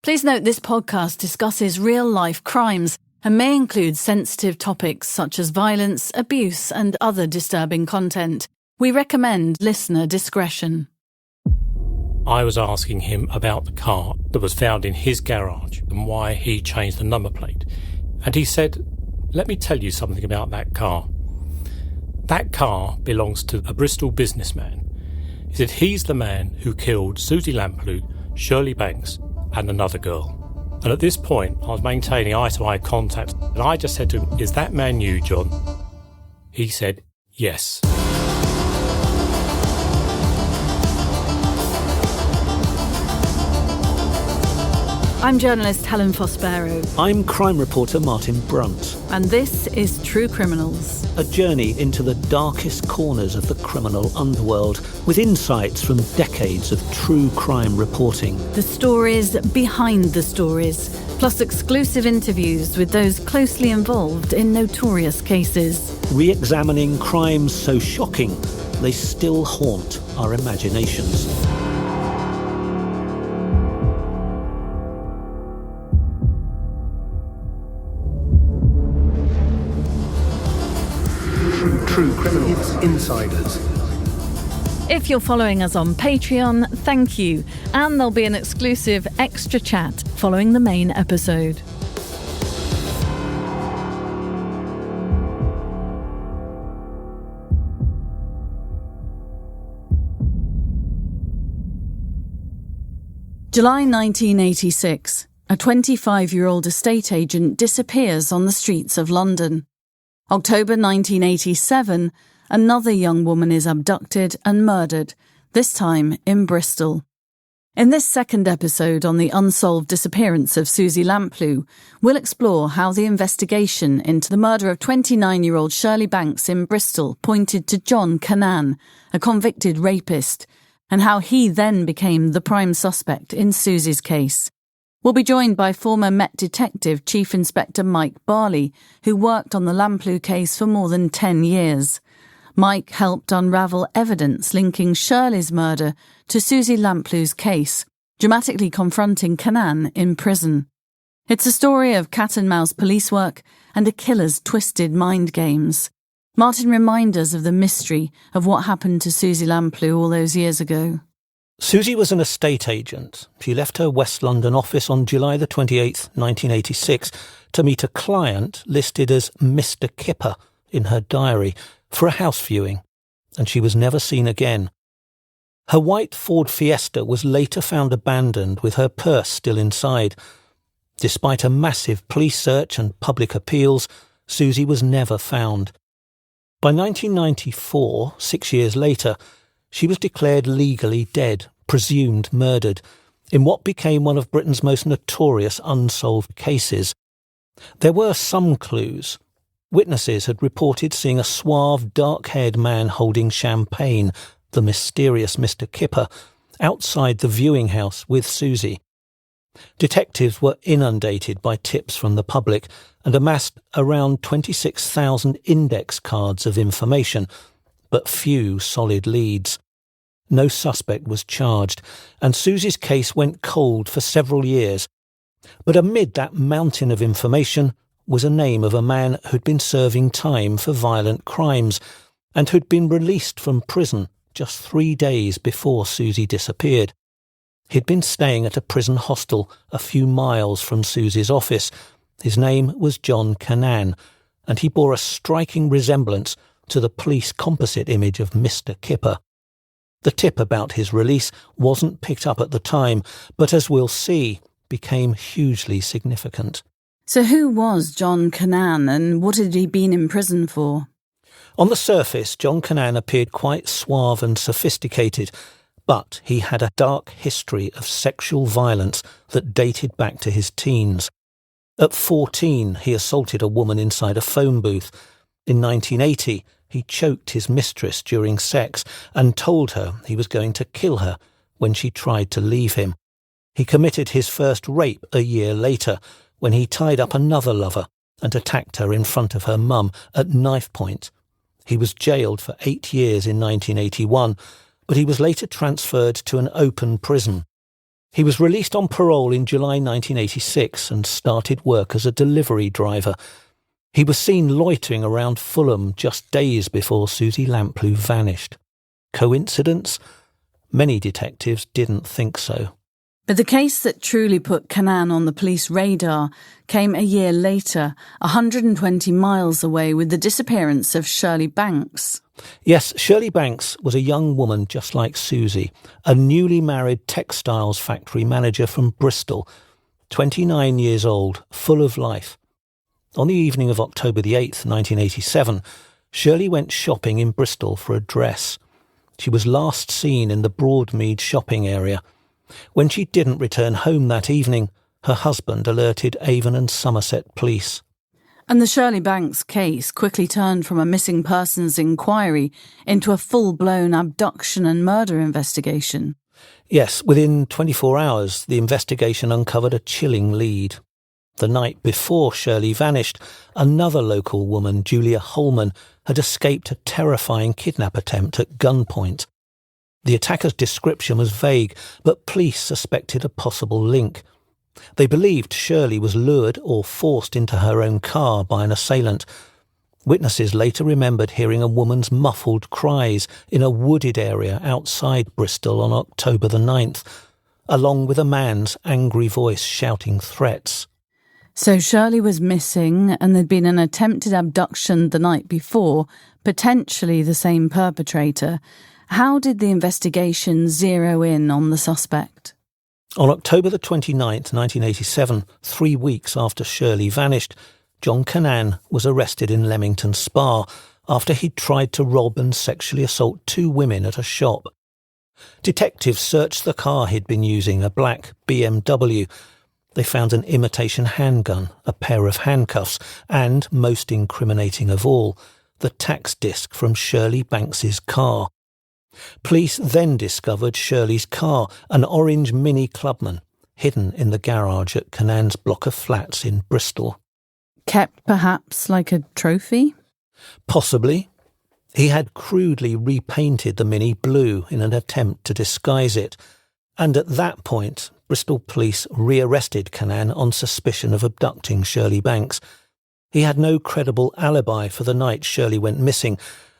Please note this podcast discusses real-life crimes and may include sensitive topics such as violence, abuse, and other disturbing content. We recommend listener discretion. I was asking him about the car that was found in his garage and why he changed the number plate. And he said, "Let me tell you something about that car. That car belongs to a Bristol businessman. He said he's the man who killed Suzy Lamplugh, Shirley Banks, and another girl." And at this point, I was maintaining eye-to-eye contact, and I just said to him, "Is that man you, John?" He said, "Yes." I'm journalist Helen Fospero. I'm crime reporter Martin Brunt. And this is True Criminals. A journey into the darkest corners of the criminal underworld with insights from decades of true crime reporting. The stories behind the stories, plus exclusive interviews with those closely involved in notorious cases. Re-examining crimes so shocking, they still haunt our imaginations. True Criminals Insiders. If you're following us on Patreon, thank you. And there'll be an exclusive extra chat following the main episode. July 1986. A 25-year-old estate agent disappears on the streets of London. October 1987, another young woman is abducted and murdered, this time in Bristol. In this second episode on the unsolved disappearance of Suzy Lamplugh, we'll explore how the investigation into the murder of 29-year-old Shirley Banks in Bristol pointed to John Cannan, a convicted rapist, and how he then became the prime suspect in Suzy's case. We'll be joined by former Met Detective Chief Inspector Mike Barley, who worked on the Lamplugh case for more than 10 years. Mike helped unravel evidence linking Shirley's murder to Suzy Lamplugh's case, dramatically confronting Cannan in prison. It's a story of cat-and-mouse police work and a killer's twisted mind games. Martin reminds us of the mystery of what happened to Suzy Lamplugh all those years ago. Suzy was an estate agent. She left her West London office on July the 28th, 1986, to meet a client listed as Mr. Kipper in her diary for a house viewing, and she was never seen again. Her white Ford Fiesta was later found abandoned with her purse still inside. Despite a massive police search and public appeals, Suzy was never found. By 1994, 6 years later, she was declared legally dead, presumed murdered, in what became one of Britain's most notorious unsolved cases. There were some clues. Witnesses had reported seeing a suave, dark-haired man holding champagne, the mysterious Mr. Kipper, outside the viewing house with Suzy. Detectives were inundated by tips from the public and amassed around 26,000 index cards of information, but few solid leads. No suspect was charged, and Suzy's case went cold for several years. But amid that mountain of information was a name of a man who'd been serving time for violent crimes and who'd been released from prison just 3 days before Suzy disappeared. He'd been staying at a prison hostel a few miles from Suzy's office. His name was John Cannan, and he bore a striking resemblance to the police composite image of Mr. Kipper. The tip about his release wasn't picked up at the time, but as we'll see, became hugely significant. So who was John Cannan and what had he been in prison for? On the surface, John Cannan appeared quite suave and sophisticated, but he had a dark history of sexual violence that dated back to his teens. At 14, he assaulted a woman inside a phone booth. In 1980, he choked his mistress during sex and told her he was going to kill her when she tried to leave him. He committed his first rape a year later when he tied up another lover and attacked her in front of her mum at knife point. He was jailed for 8 years in 1981, but he was later transferred to an open prison. He was released on parole in July 1986 and started work as a delivery driver. He was seen loitering around Fulham just days before Suzy Lamplugh vanished. Coincidence? Many detectives didn't think so. But the case that truly put Cannan on the police radar came a year later, 120 miles away, with the disappearance of Shirley Banks. Yes, Shirley Banks was a young woman just like Suzy, a newly married textiles factory manager from Bristol, 29 years old, full of life. On the evening of October the 8th, 1987, Shirley went shopping in Bristol for a dress. She was last seen in the Broadmead shopping area. When she didn't return home that evening, her husband alerted Avon and Somerset police. And the Shirley Banks case quickly turned from a missing persons inquiry into a full-blown abduction and murder investigation. Yes, within 24 hours, the investigation uncovered a chilling lead. The night before Shirley vanished, another local woman, Julia Holman, had escaped a terrifying kidnap attempt at gunpoint. The attacker's description was vague, but police suspected a possible link. They believed Shirley was lured or forced into her own car by an assailant. Witnesses later remembered hearing a woman's muffled cries in a wooded area outside Bristol on October the 9th, along with a man's angry voice shouting threats. So Shirley was missing, and there'd been an attempted abduction the night before, potentially the same perpetrator. How did the investigation zero in on the suspect? On October the 29th, 1987, 3 weeks after Shirley vanished, John Cannan was arrested in Leamington Spa after he'd tried to rob and sexually assault 2 women at a shop. Detectives searched the car he'd been using, a black BMW. They found an imitation handgun, a pair of handcuffs, and, most incriminating of all, the tax disc from Shirley Banks's car. Police then discovered Shirley's car, an orange Mini Clubman, hidden in the garage at Cannan's block of flats in Bristol. Kept perhaps like a trophy? Possibly. He had crudely repainted the Mini blue in an attempt to disguise it, and at that point Bristol police rearrested Cannan on suspicion of abducting Shirley Banks. He had no credible alibi for the night Shirley went missing,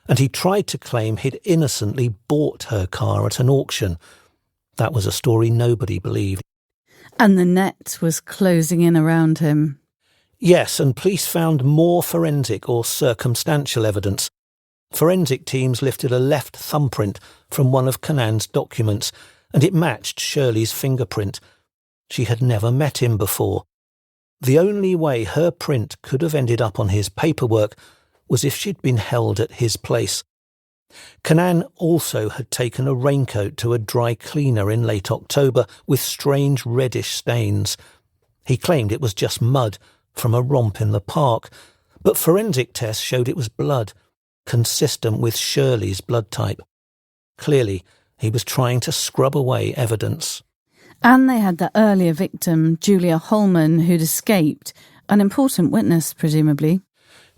and he tried to claim he'd innocently bought her car at an auction. That was a story nobody believed. And the net was closing in around him. Yes, and police found more forensic or circumstantial evidence. Forensic teams lifted a left thumbprint from one of Cannan's documents, and it matched Shirley's fingerprint. She had never met him before. The only way her print could have ended up on his paperwork was if she'd been held at his place. Cannan also had taken a raincoat to a dry cleaner in late October with strange reddish stains. He claimed it was just mud from a romp in the park, but forensic tests showed it was blood, consistent with Shirley's blood type. Clearly, he was trying to scrub away evidence. And they had the earlier victim, Julia Holman, who'd escaped, an important witness, presumably.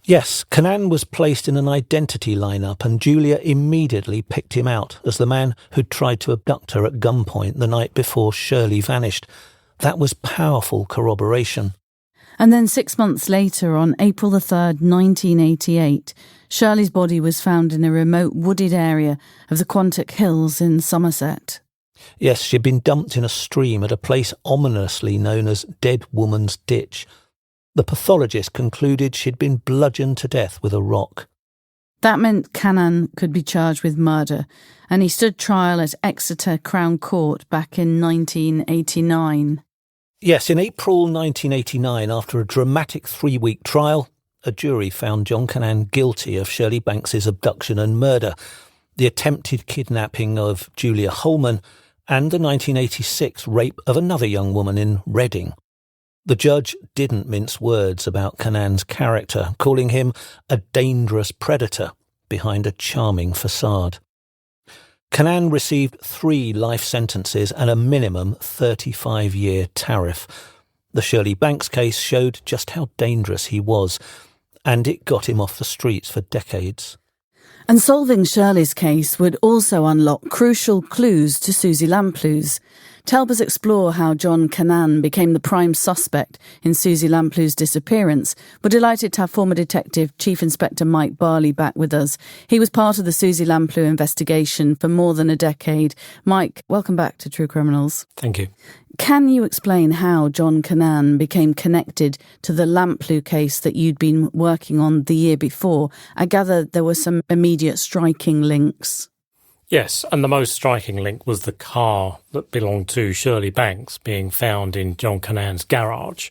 Yes, Cannan was placed in an identity lineup, and Julia immediately picked him out as the man who'd tried to abduct her at gunpoint the night before Shirley vanished. That was powerful corroboration. And then 6 months later, on April the 3rd, 1988, Shirley's body was found in a remote wooded area of the Quantock Hills in Somerset. Yes, she'd been dumped in a stream at a place ominously known as Dead Woman's Ditch. The pathologist concluded she'd been bludgeoned to death with a rock. That meant Cannan could be charged with murder, and he stood trial at Exeter Crown Court back in 1989. Yes, in April 1989, after a dramatic 3-week trial, a jury found John Cannan guilty of Shirley Banks's abduction and murder, the attempted kidnapping of Julia Holman, and the 1986 rape of another young woman in Reading. The judge didn't mince words about Cannan's character, calling him a dangerous predator behind a charming facade. Cannan received 3 life sentences and a minimum 35-year tariff. The Shirley Banks case showed just how dangerous he was, and it got him off the streets for decades. And solving Shirley's case would also unlock crucial clues to Suzy Lamplug's. To help us explore how John Cannan became the prime suspect in Suzy Lamplug's disappearance, we're delighted to have former detective Chief Inspector Mike Barley back with us. He was part of the Suzy Lamplugh investigation for more than a decade. Mike, welcome back to True Criminals. Thank you. Can you explain how John Cannan became connected to the Lamplugh case that you'd been working on the year before? I gather there were some immediate striking links. Yes, and the most striking link was the car that belonged to Shirley Banks being found in John Cannan's garage.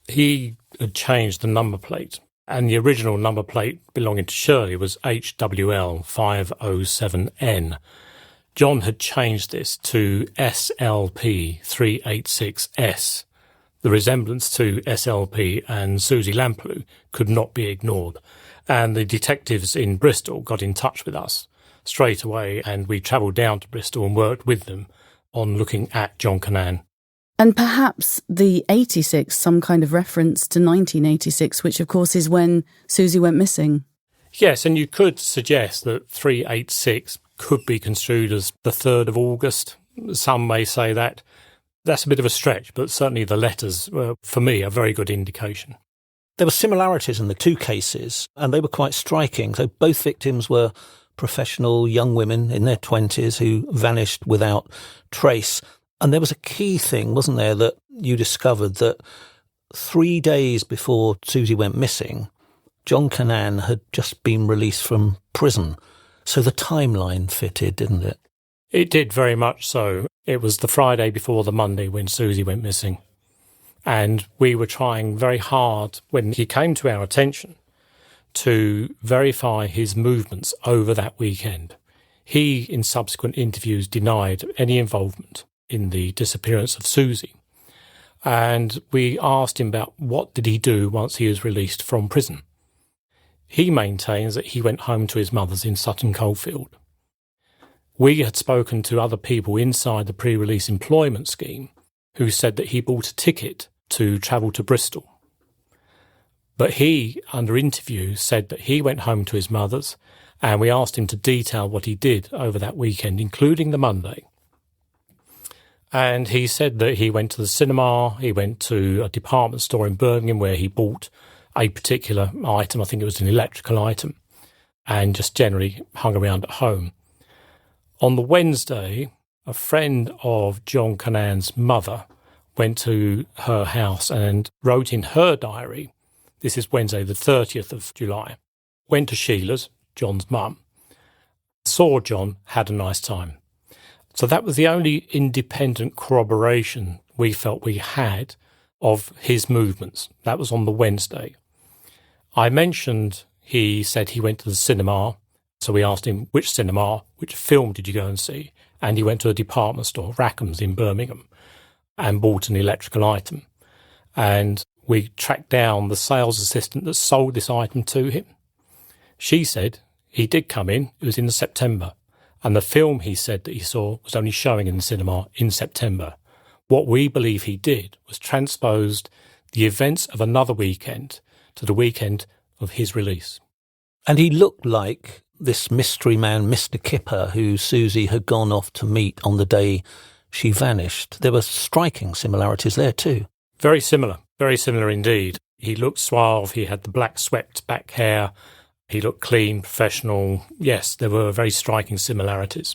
He had changed the number plate, and the original number plate belonging to Shirley was HWL 507N. John had changed this to SLP 386S. The resemblance to SLP and Suzy Lamplugh could not be ignored, and the detectives in Bristol got in touch with us straight away, and we travelled down to Bristol and worked with them on looking at John Cannan. And perhaps the 86, some kind of reference to 1986, which of course is when Suzy went missing. Yes, and you could suggest that 386 could be construed as the 3rd of August. Some may say that. That's a bit of a stretch, but certainly the letters were, for me, a very good indication. There were similarities in the two cases, and they were quite striking. So both victims were professional young women in their 20s who vanished without trace. And there was a key thing, wasn't there, that you discovered that 3 days before Suzy went missing, John Cannan had just been released from prison. So the timeline fitted, didn't it? It did very much so. It was the Friday before the Monday when Suzy went missing. And we were trying very hard, when he came to our attention, to verify his movements over that weekend. He, in subsequent interviews, denied any involvement in the disappearance of Suzy. And we asked him about what did he do once he was released from prison. He maintains that he went home to his mother's in Sutton Coldfield. We had spoken to other people inside the pre-release employment scheme who said that he bought a ticket to travel to Bristol. But he, under interview, said that he went home to his mother's, and we asked him to detail what he did over that weekend, including the Monday. And he said that he went to the cinema, he went to a department store in Birmingham where he bought a particular item, I think it was an electrical item, and just generally hung around at home. On the Wednesday, a friend of John Cannan's mother went to her house and wrote in her diary, this is Wednesday the 30th of July, went to Sheila's, John's mum, saw John, had a nice time. So that was the only independent corroboration we felt we had of his movements. That was on the Wednesday. I mentioned he said he went to the cinema, so we asked him which cinema, which film did you go and see? And he went to a department store, Rackham's in Birmingham, and bought an electrical item. And we tracked down the sales assistant that sold this item to him. She said he did come in, it was in September, and the film he said that he saw was only showing in the cinema in September. What we believe he did was transposed the events of another weekend to the weekend of his release. And he looked like this mystery man, Mr. Kipper, who Suzy had gone off to meet on the day she vanished. There were striking similarities there too. Very similar indeed. He looked suave, he had the black swept back hair, he looked clean, professional. Yes, there were very striking similarities.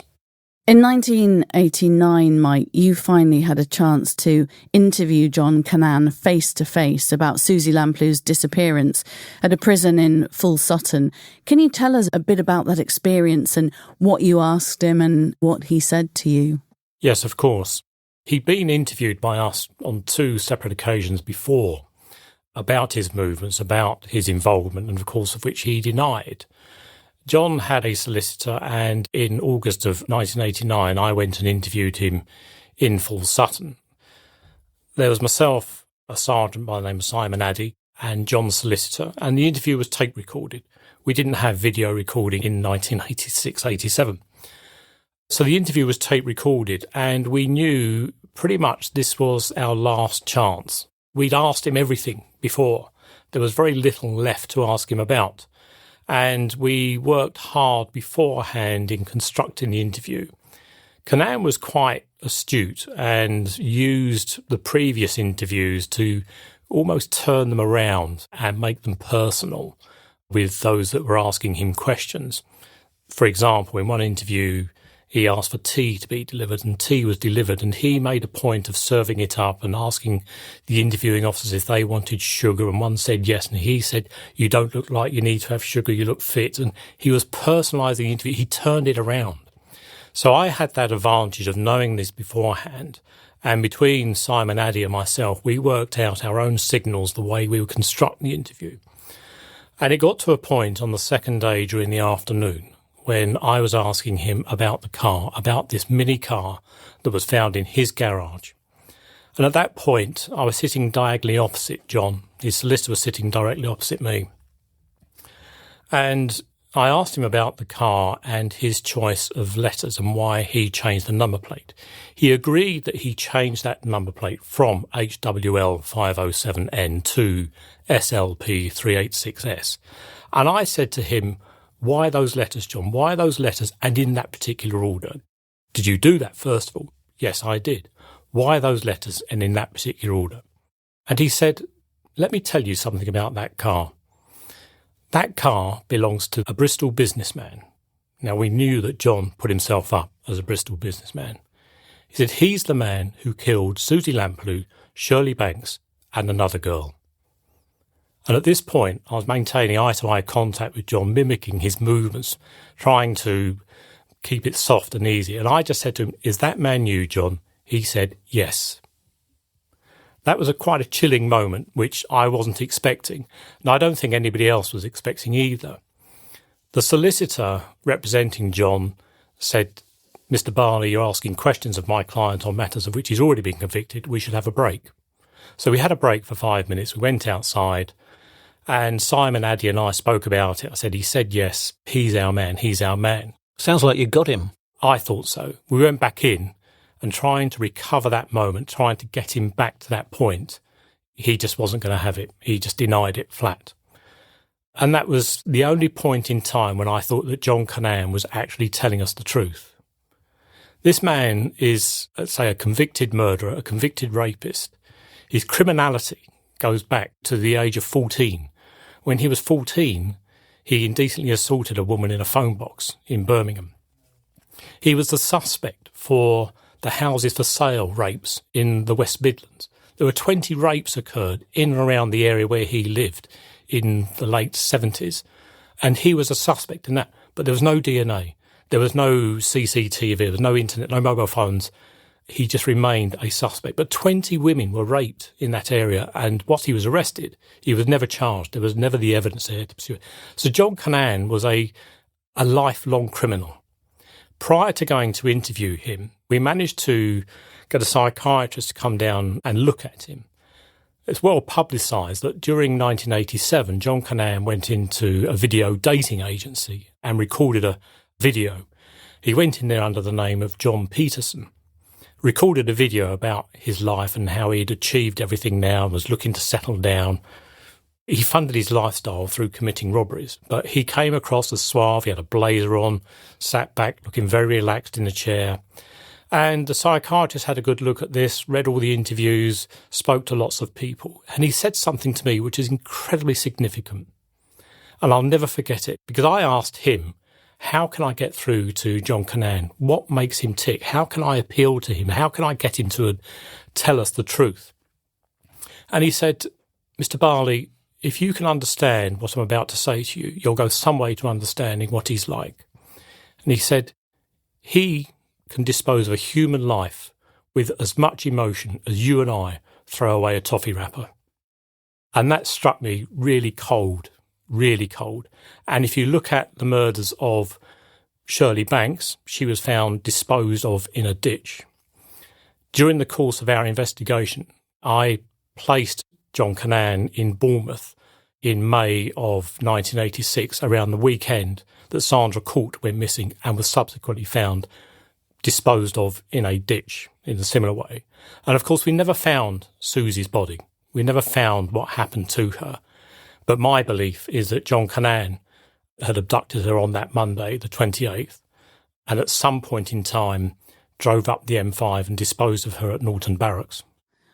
In 1989, Mike, you finally had a chance to interview John Cannan face-to-face about Suzy Lamplug's disappearance at a prison in Full Sutton. Can you tell us a bit about that experience and what you asked him and what he said to you? Yes, of course. He'd been interviewed by us on 2 separate occasions before about his movements, about his involvement, and of course of which he denied. John had a solicitor, and in August of 1989, I went and interviewed him in Full Sutton. There was myself, a sergeant by the name of Simon Addy, and John's solicitor, and the interview was tape recorded. We didn't have video recording in 1986-87. So the interview was tape recorded, and we knew pretty much this was our last chance. We'd asked him everything before. There was very little left to ask him about. And we worked hard beforehand in constructing the interview. Cannan was quite astute and used the previous interviews to almost turn them around and make them personal with those that were asking him questions. For example, in one interview, he asked for tea to be delivered, and tea was delivered, and he made a point of serving it up and asking the interviewing officers if they wanted sugar, and one said yes, and he said, "You don't look like you need to have sugar, you look fit." And he was personalising the interview. He turned it around. So I had that advantage of knowing this beforehand, and between Simon Addy and myself, we worked out our own signals, the way we would construct the interview. And it got to a point on the second day during the afternoon when I was asking him about the car, about this mini car that was found in his garage. And at that point, I was sitting diagonally opposite John. His solicitor was sitting directly opposite me. And I asked him about the car and his choice of letters and why he changed the number plate. He agreed that he changed that number plate from HWL 507N to SLP 386S. And I said to him, "Why those letters, John? Why those letters and in that particular order? Did you do that first of all?" "Yes, I did." "Why those letters and in that particular order?" And he said, "Let me tell you something about that car. That car belongs to a Bristol businessman." Now, we knew that John put himself up as a Bristol businessman. He said, "He's the man who killed Suzy Lamplugh, Shirley Banks, and another girl." And at this point, I was maintaining eye-to-eye contact with John, mimicking his movements, trying to keep it soft and easy. And I just said to him, "Is that man you, John?" He said, "Yes." That was quite a chilling moment, which I wasn't expecting, and I don't think anybody else was expecting either. The solicitor representing John said, "Mr. Barley, you're asking questions of my client on matters of which he's already been convicted. We should have a break." So we had a break for 5 minutes. We went outside, and Simon Addy and I spoke about it. I said, "He said yes, he's our man, he's our man." Sounds like you got him. I thought so. We went back in, and trying to recover that moment, trying to get him back to that point, he just wasn't going to have it. He just denied it flat. And that was the only point in time when I thought that John Cannan was actually telling us the truth. This man is, let's say, a convicted murderer, a convicted rapist. His criminality goes back to the age of 14. When he was 14, he indecently assaulted a woman in a phone box in Birmingham. He was the suspect for the houses for sale rapes in the West Midlands. There were 20 rapes occurred in and around the area where he lived in the late 70s. And he was a suspect in that. But there was no DNA. There was no CCTV. There was no internet, no mobile phones. He just remained a suspect. But 20 women were raped in that area. And whilst he was arrested, he was never charged. There was never the evidence there to pursue it. So John Cannan was a lifelong criminal. Prior to going to interview him, we managed to get a psychiatrist to come down and look at him. It's well publicised that during 1987, John Cannan went into a video dating agency and recorded a video. He went in there under the name of John Peterson, recorded a video about his life and how he'd achieved everything now and was looking to settle down. He funded his lifestyle through committing robberies, but he came across as suave. He had a blazer on, sat back, looking very relaxed in a chair. And the psychiatrist had a good look at this, read all the interviews, spoke to lots of people. And he said something to me which is incredibly significant. And I'll never forget it, because I asked him, how can I get through to John Cannan? What makes him tick? How can I appeal to him? How can I get him to tell us the truth? And he said, "Mr. Barley, if you can understand what I'm about to say to you, you'll go some way to understanding what he's like." And he said, "He can dispose of a human life with as much emotion as you and I throw away a toffee wrapper." And that struck me really cold, really cold. And if you look at the murders of Shirley Banks, she was found disposed of in a ditch. During the course of our investigation, I placed John Cannan in Bournemouth in May of 1986, around the weekend that Sandra Court went missing and was subsequently found disposed of in a ditch in a similar way. And of course, we never found Suzy's body. We never found what happened to her. But my belief is that John Cannan had abducted her on that Monday, the 28th, and at some point in time drove up the M5 and disposed of her at Norton Barracks.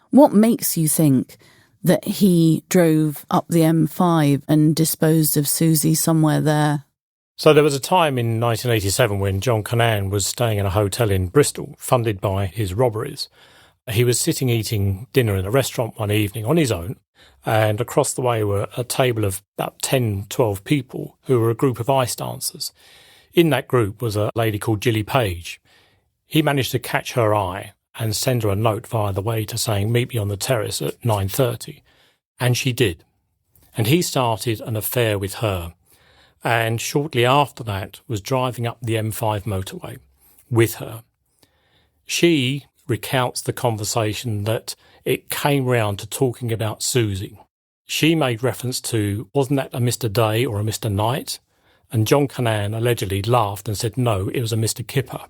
What makes you think that he drove up the M5 and disposed of Suzy somewhere there? So there was a time in 1987 when John Cannan was staying in a hotel in Bristol, funded by his robberies. He was sitting eating dinner in a restaurant one evening on his own, and across the way were a table of about 10, 12 people who were a group of ice dancers. In that group was a lady called Gilly Page. He managed to catch her eye and send her a note via the waiter saying, "Meet me on the terrace at 9:30. And she did. And he started an affair with her. And shortly after that was driving up the M5 motorway with her. She recounts the conversation that it came round to talking about Suzy. She made reference to, wasn't that a Mr. Day or a Mr. Knight? And John Cannan allegedly laughed and said, no, it was a Mr. Kipper.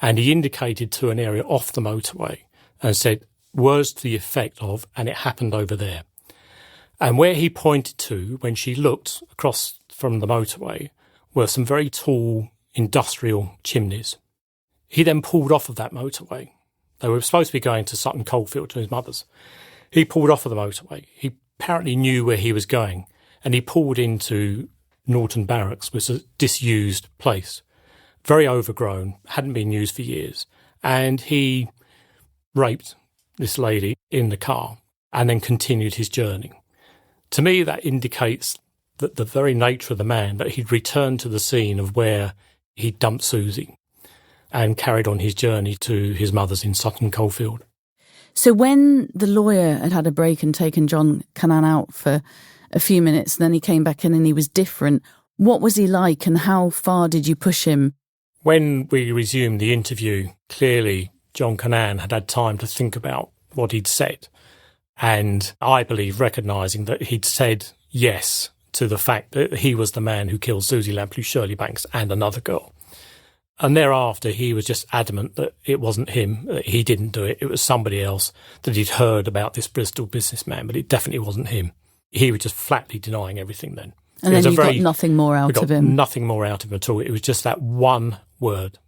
And he indicated to an area off the motorway and said, words to the effect of, and it happened over there. And where he pointed to, when she looked across from the motorway, were some very tall industrial chimneys. He then pulled off of that motorway. They were supposed to be going to Sutton Coldfield to his mother's. He pulled off of the motorway. He apparently knew where he was going, and he pulled into Norton Barracks, which was a disused place, very overgrown, hadn't been used for years. And he raped this lady in the car and then continued his journey. To me, that indicates that the very nature of the man, that he'd returned to the scene of where he dumped Suzy and carried on his journey to his mother's in Sutton Coldfield. So when the lawyer had a break and taken John Cannan out for a few minutes, and then he came back in and he was different, what was he like and how far did you push him? When we resumed the interview, clearly John Cannan had had time to think about what he'd said. And I believe recognising that he'd said yes to the fact that he was the man who killed Suzy Lamplugh, Shirley Banks and another girl. And thereafter, he was just adamant that it wasn't him, that he didn't do it. It was somebody else, that he'd heard about this Bristol businessman, but it definitely wasn't him. He was just flatly denying everything then. And then you got nothing more out of him. Nothing more out of him at all. It was just that one word.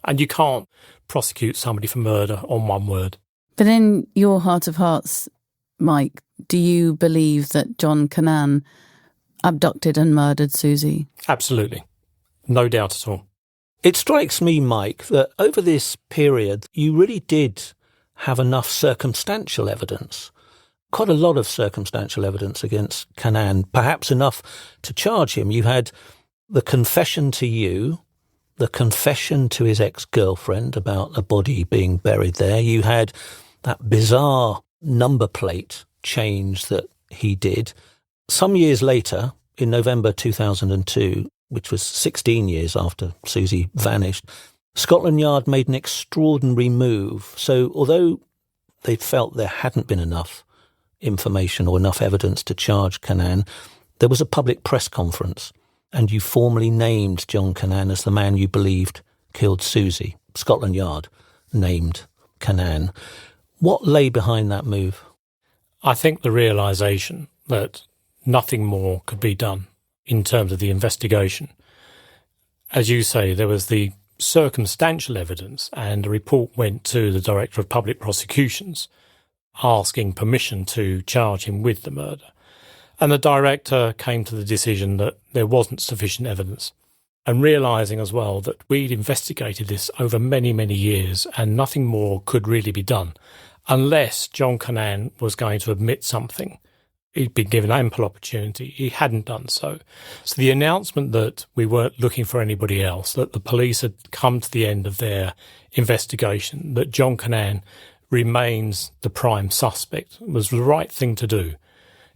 And you can't prosecute somebody for murder on one word. But in your heart of hearts, Mike, do you believe that John Cannan abducted and murdered Suzy? Absolutely. No doubt at all. It strikes me, Mike, that over this period, you really did have enough circumstantial evidence, quite a lot of circumstantial evidence against Cannan, perhaps enough to charge him. You had the confession to you, the confession to his ex-girlfriend about a body being buried there. You had that bizarre number plate change that he did. Some years later, in November 2002, which was 16 years after Suzy vanished, Scotland Yard made an extraordinary move. So although they felt there hadn't been enough information or enough evidence to charge Cannan, there was a public press conference and you formally named John Cannan as the man you believed killed Suzy. Scotland Yard named Cannan. What lay behind that move? I think the realisation that nothing more could be done in terms of the investigation. As you say, there was the circumstantial evidence, and a report went to the Director of Public Prosecutions asking permission to charge him with the murder. And the director came to the decision that there wasn't sufficient evidence, and realising as well that we'd investigated this over many, many years and nothing more could really be done unless John Cannan was going to admit something. He'd been given ample opportunity. He hadn't done so. So the announcement that we weren't looking for anybody else, that the police had come to the end of their investigation, that John Cannan remains the prime suspect, was the right thing to do.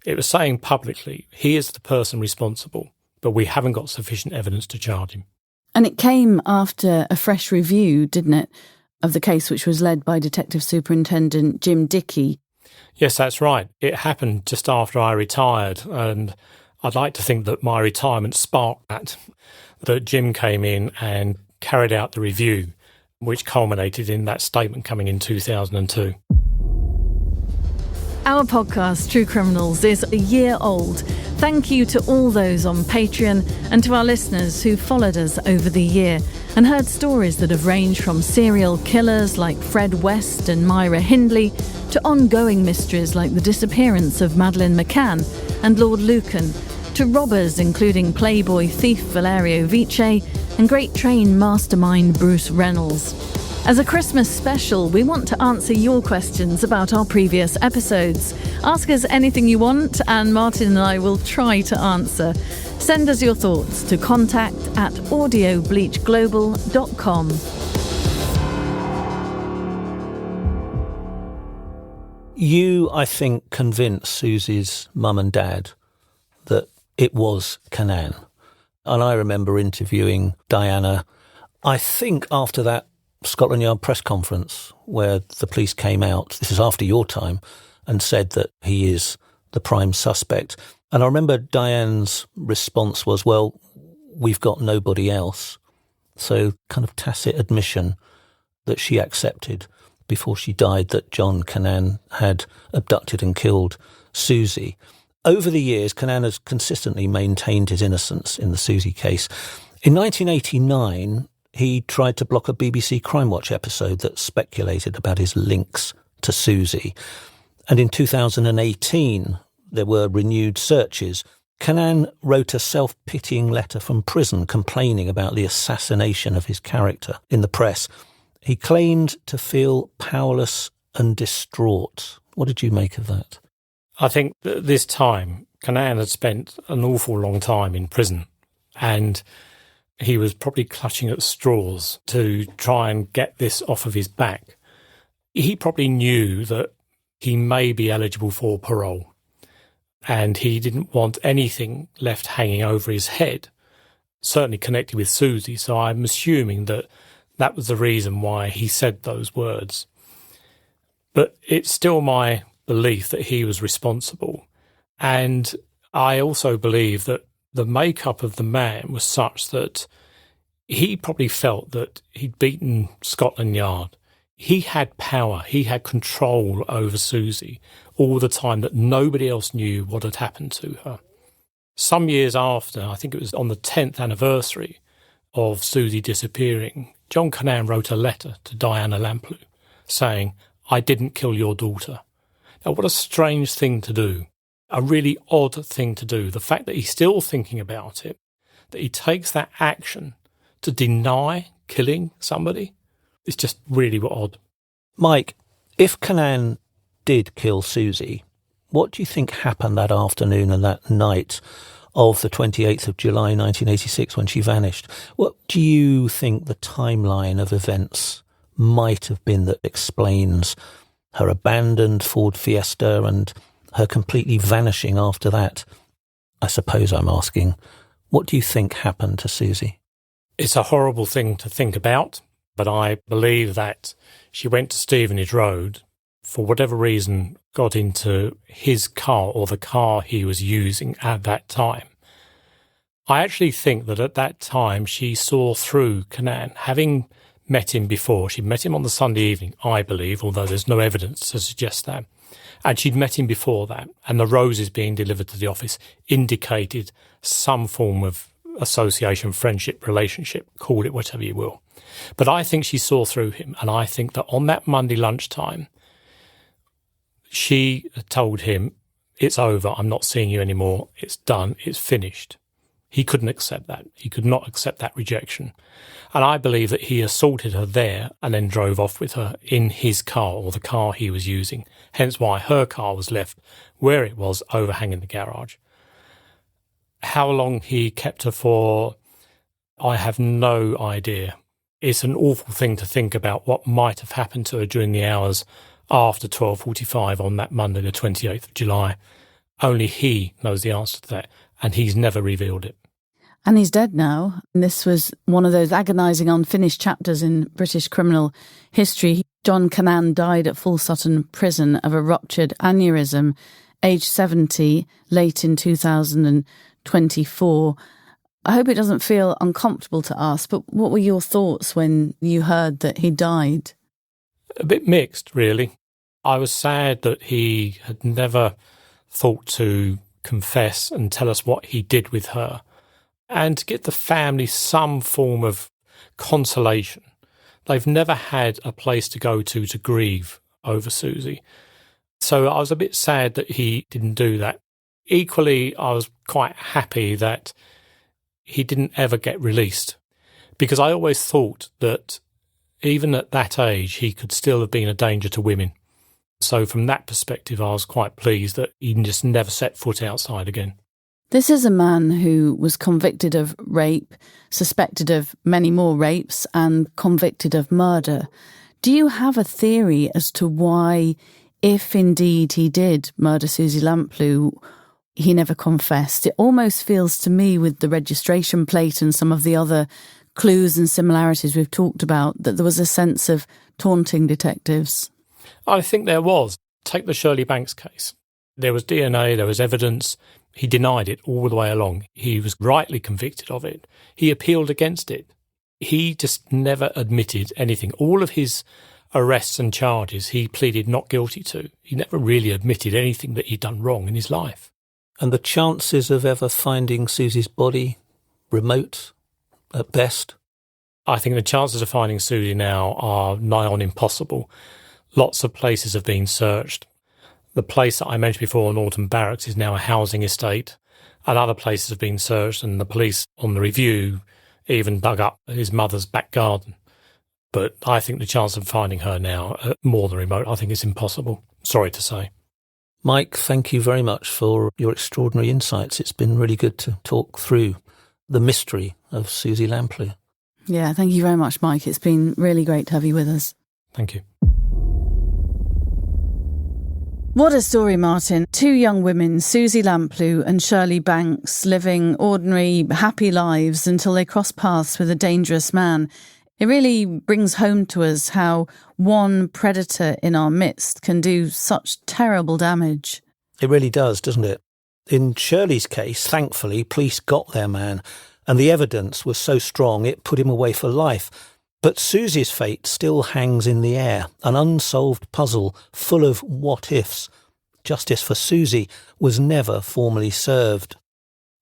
It was saying publicly, he is the person responsible, but we haven't got sufficient evidence to charge him. And it came after a fresh review, didn't it, of the case, which was led by Detective Superintendent Jim Dickey. Yes, that's right. It happened just after I retired, and I'd like to think that my retirement sparked that Jim came in and carried out the review, which culminated in that statement coming in 2002. Our podcast, True Criminals, is a year old. Thank you to all those on Patreon and to our listeners who followed us over the year. and heard stories that have ranged from serial killers like Fred West and Myra Hindley to ongoing mysteries like the disappearance of Madeleine McCann and Lord Lucan, to robbers including Playboy thief Valerio Vice and Great Train mastermind Bruce Reynolds. As a Christmas special, we want to answer your questions about our previous episodes. Ask us anything you want, and Martin and I will try to answer. Send us your thoughts to contact@audiobleachglobal.com. You, I think, convinced Suzy's mum and dad that it was Cannan. And I remember interviewing Diana, I think after that Scotland Yard press conference where the police came out, this is after your time, and said that he is the prime suspect. And I remember Diane's response was, well, we've got nobody else. So kind of tacit admission that she accepted before she died that John Cannan had abducted and killed Suzy. Over the years, Cannan has consistently maintained his innocence in the Suzy case. In 1989, he tried to block a BBC Crime Watch episode that speculated about his links to Suzy. And in 2018, there were renewed searches. Cannan wrote a self-pitying letter from prison complaining about the assassination of his character in the press. He claimed to feel powerless and distraught. What did you make of that? I think that this time, Cannan had spent an awful long time in prison, and he was probably clutching at straws to try and get this off of his back. He probably knew that he may be eligible for parole, and he didn't want anything left hanging over his head, certainly connected with Suzy, so I'm assuming that that was the reason why he said those words. But it's still my belief that he was responsible, and I also believe that the makeup of the man was such that he probably felt that he'd beaten Scotland Yard. He had power, he had control over Suzy all the time, that nobody else knew what had happened to her. Some years after, I think it was on the 10th anniversary of Suzy disappearing, John Cannan wrote a letter to Diana Lamplugh saying, "I didn't kill your daughter." Now, what a strange thing to do. A really odd thing to do. The fact that he's still thinking about it, that he takes that action to deny killing somebody, is just really odd. Mike, if Cannan did kill Suzy, what do you think happened that afternoon and that night of the 28th of July 1986 when she vanished? What do you think the timeline of events might have been that explains her abandoned Ford Fiesta and her completely vanishing after that? I suppose I'm asking, what do you think happened to Suzy? It's a horrible thing to think about, but I believe that she went to Stevenage Road, for whatever reason, got into his car or the car he was using at that time. I actually think that at that time she saw through Cannan, having met him before. She'd met him on the Sunday evening, I believe, although there's no evidence to suggest that. And she'd met him before that, and the roses being delivered to the office indicated some form of association, friendship, relationship, call it whatever you will. But I think she saw through him, and I think that on that Monday lunchtime, she told him, "It's over, I'm not seeing you anymore, it's done, it's finished." He couldn't accept that. He could not accept that rejection. And I believe that he assaulted her there and then drove off with her in his car, or the car he was using, hence why her car was left where it was, overhanging the garage. How long he kept her for, I have no idea. It's an awful thing to think about what might have happened to her during the hours after 12:45 on that Monday, the 28th of July. Only he knows the answer to that, and he's never revealed it. And he's dead now. And this was one of those agonising unfinished chapters in British criminal history. John Cannan died at Full Sutton Prison of a ruptured aneurysm, aged 70, late in 2024. I hope it doesn't feel uncomfortable to ask, but what were your thoughts when you heard that he died? A bit mixed, really. I was sad that he had never thought to confess and tell us what he did with her, and to get the family some form of consolation. They've never had a place to go to grieve over Suzy. So I was a bit sad that he didn't do that. Equally, I was quite happy that he didn't ever get released, because I always thought that even at that age, he could still have been a danger to women. So from that perspective, I was quite pleased that he just never set foot outside again. This is a man who was convicted of rape, suspected of many more rapes, and convicted of murder. Do you have a theory as to why, if indeed he did murder Suzy Lamplugh, he never confessed? It almost feels to me, with the registration plate and some of the other clues and similarities we've talked about, that there was a sense of taunting detectives. I think there was. Take the Shirley Banks case. There was DNA, there was evidence. He denied it all the way along. He was rightly convicted of it. He appealed against it. He just never admitted anything. All of his arrests and charges he pleaded not guilty to. He never really admitted anything that he'd done wrong in his life. And the chances of ever finding Suzy's body, remote at best? I think the chances of finding Suzy now are nigh on impossible. Lots of places have been searched. The place that I mentioned before, Norton Barracks, is now a housing estate, and other places have been searched, and the police on the review even dug up his mother's back garden. But I think the chance of finding her now are more than remote. I think it's impossible. Sorry to say. Mike, thank you very much for your extraordinary insights. It's been really good to talk through the mystery of Suzy Lamplugh. Yeah, thank you very much, Mike. It's been really great to have you with us. Thank you. What a story, Martin. Two young women, Suzy Lamplugh and Shirley Banks, living ordinary, happy lives until they cross paths with a dangerous man. It really brings home to us how one predator in our midst can do such terrible damage. It really does, doesn't it? In Shirley's case, thankfully, police got their man, and the evidence was so strong it put him away for life. But Suzy's fate still hangs in the air, an unsolved puzzle full of what-ifs. Justice for Suzy was never formally served.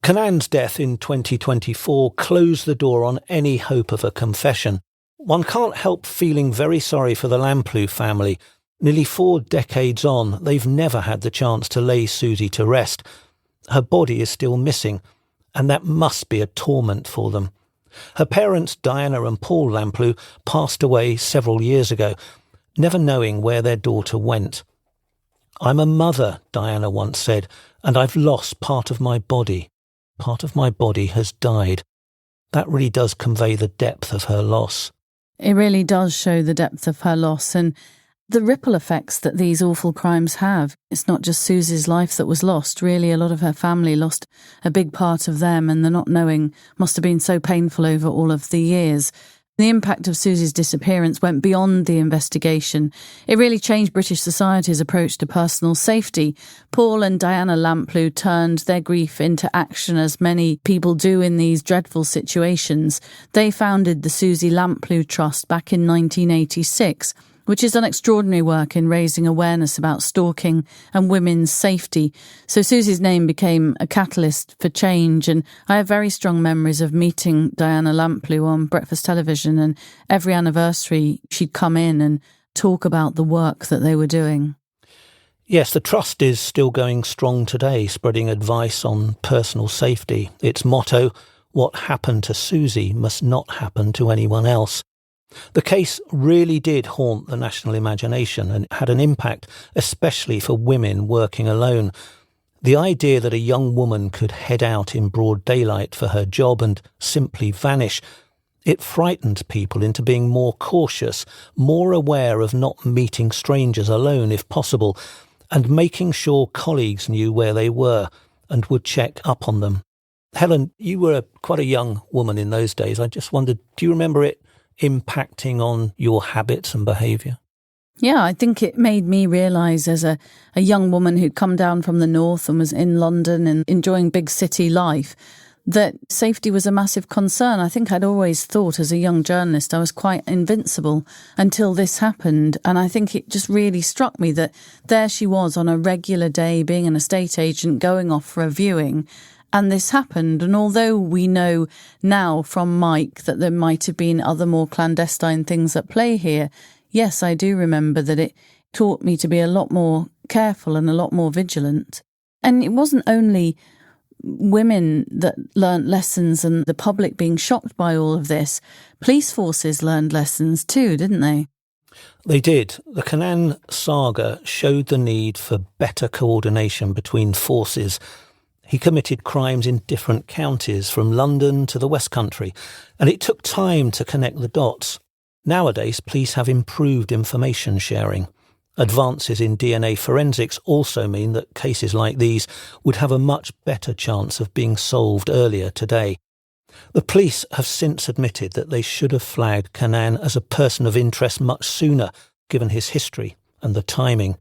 Cannan's death in 2024 closed the door on any hope of a confession. One can't help feeling very sorry for the Lamplugh family. Nearly 4 decades on, they've never had the chance to lay Suzy to rest. Her body is still missing, and that must be a torment for them. Her parents, Diana and Paul Lamplugh, passed away several years ago, never knowing where their daughter went. "I'm a mother," Diana once said, "and I've lost part of my body. Part of my body has died." That really does convey the depth of her loss. It really does show the depth of her loss and the ripple effects that these awful crimes have. It's not just Suzy's life that was lost. Really, a lot of her family lost a big part of them, and the not knowing must have been so painful over all of the years. The impact of Suzy's disappearance went beyond the investigation. It really changed British society's approach to personal safety. Paul and Diana Lamplugh turned their grief into action, as many people do in these dreadful situations. They founded the Suzy Lamplugh Trust back in 1986, which has done extraordinary work in raising awareness about stalking and women's safety. So Suzy's name became a catalyst for change, and I have very strong memories of meeting Diana Lamplugh on breakfast television, and every anniversary she'd come in and talk about the work that they were doing. Yes, the Trust is still going strong today, spreading advice on personal safety. Its motto, "What happened to Suzy must not happen to anyone else." The case really did haunt the national imagination and had an impact, especially for women working alone. The idea that a young woman could head out in broad daylight for her job and simply vanish, it frightened people into being more cautious, more aware of not meeting strangers alone if possible, and making sure colleagues knew where they were and would check up on them. Helen, you were quite a young woman in those days. I just wondered, do you remember it impacting on your habits and behaviour? Yeah, I think it made me realise as a young woman who'd come down from the north and was in London and enjoying big city life, that safety was a massive concern. I think I'd always thought as a young journalist I was quite invincible until this happened, and I think it just really struck me that there she was on a regular day being an estate agent, going off for a viewing, And this happened, and although we know now from Mike that there might have been other more clandestine things at play here, yes, I do remember that it taught me to be a lot more careful and a lot more vigilant. And it wasn't only women that learnt lessons and the public being shocked by all of this. Police forces learned lessons too, didn't they? They did. The Cannan saga showed the need for better coordination between forces. He committed crimes in different counties, from London to the West Country, and it took time to connect the dots. Nowadays, police have improved information sharing. Advances in DNA forensics also mean that cases like these would have a much better chance of being solved earlier today. The police have since admitted that they should have flagged Cannan as a person of interest much sooner, given his history and the timing.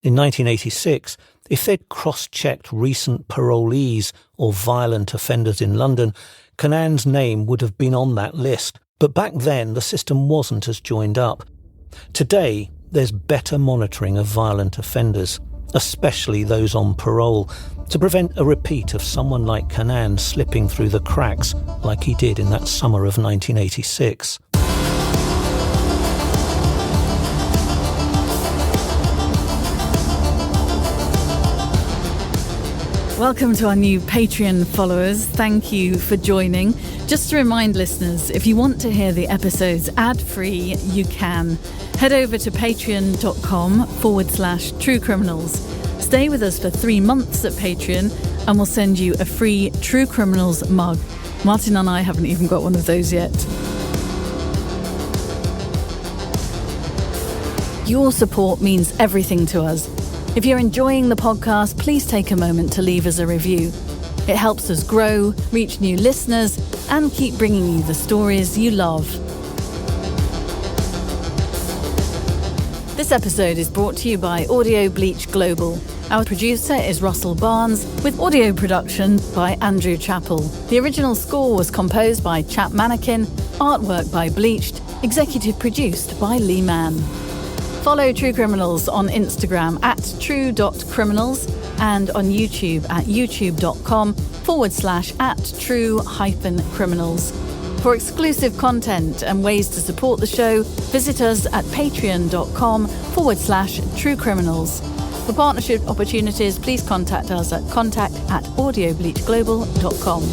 In 1986, if they'd cross-checked recent parolees or violent offenders in London, Cannan's name would have been on that list. But back then, the system wasn't as joined up. Today, there's better monitoring of violent offenders, especially those on parole, to prevent a repeat of someone like Cannan slipping through the cracks like he did in that summer of 1986. Welcome to our new Patreon followers. Thank you for joining. Just to remind listeners, if you want to hear the episodes ad-free, you can. Head over to patreon.com/True Criminals. Stay with us for 3 months at Patreon and we'll send you a free True Criminals mug. Martin and I haven't even got one of those yet. Your support means everything to us. If you're enjoying the podcast, please take a moment to leave us a review. It helps us grow, reach new listeners, and keep bringing you the stories you love. This episode is brought to you by Audio Bleach Global. Our producer is Russell Barnes, with audio production by Andrew Chappell. The original score was composed by Chap Mannequin, artwork by Bleached, executive produced by Lee Mann. Follow True Criminals on Instagram at true.criminals and on YouTube at youtube.com/@true-criminals. For exclusive content and ways to support the show, visit us at patreon.com/True Criminals. For partnership opportunities, please contact us at contact@audiobleachglobal.com.